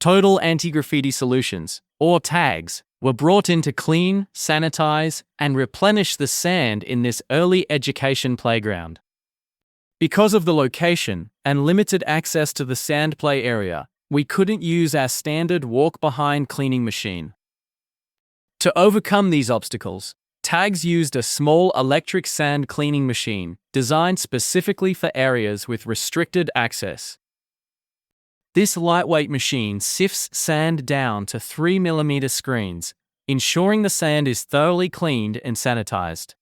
Total anti-graffiti solutions, or tags, were brought in to clean, sanitize, and replenish the sand in this early education playground. Because of the location and limited access to the sand play area, we couldn't use our standard walk-behind cleaning machine. To overcome these obstacles, tags used a small electric sand cleaning machine designed specifically for areas with restricted access. This lightweight machine sifts sand down to 3mm screens, ensuring the sand is thoroughly cleaned and sanitized.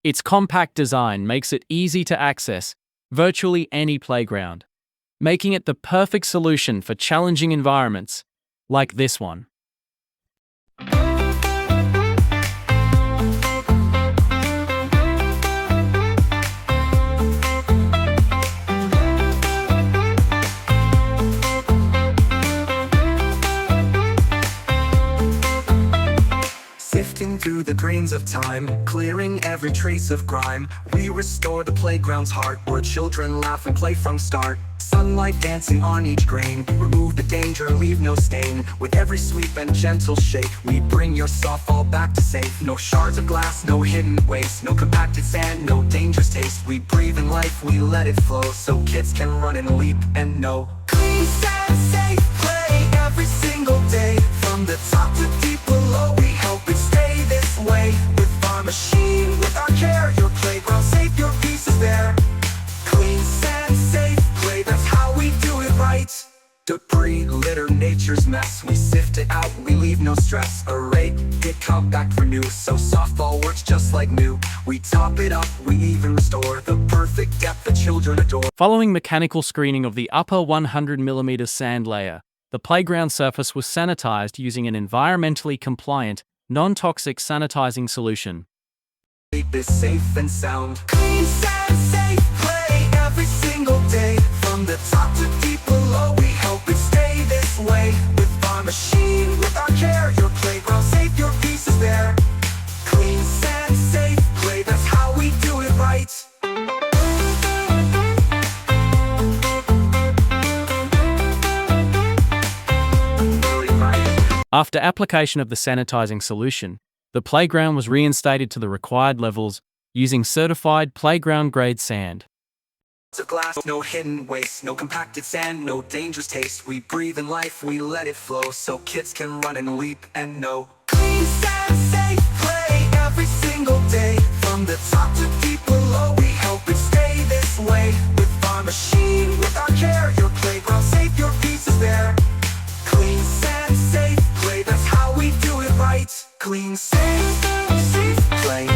Its compact design makes it easy to access virtually any playground, making it the perfect solution for challenging environments like this one. Sifting through the grains of time, clearing every trace of grime, we restore the playground's heart, where children laugh and play from start. Sunlight dancing on each grain, remove the danger, leave no stain. With every sweep and gentle shake, we bring your softball back to safe. No shards of glass, no hidden waste, no compacted sand, no dangerous taste. We breathe in life, we let it flow, so kids can run and leap and know. Clean, sand, safe play every single day. From the top to deep below, we help it stay this way. With our machine, with our care, your playground safe, your peace is there. Clean, sand, safe play, that's how we do it right. Debris, litter, nature's mess, we sift it out, we leave no stress. Array, get compact, renew, so softball works just like new. We top it up, we even restore the perfect depth that children adore. Following mechanical screening of the upper 100mm sand layer, the playground surface was sanitized using an environmentally compliant, non-toxic sanitizing solution. Keep this safe and sound. Clean, sand, safe play every single day. From the top to deep below, we help it stay this way. With our machine, with our care, your playground safe, your peace is there. Clean, sand, safe play, that's how we do it right. After application of the sanitizing solution, the playground was reinstated to the required levels using certified playground-grade sand. Of glass, no hidden waste, no compacted sand, no dangerous taste. We breathe in life, we let it flow, so kids can run and leap and know. Clean, sand, safe play every single day. From the top to deep below, we help it stay this way. With our machine, with our care, your playground safe, your peace is there. Clean, sand, safe play, that's how we do it right. Clean, safe play.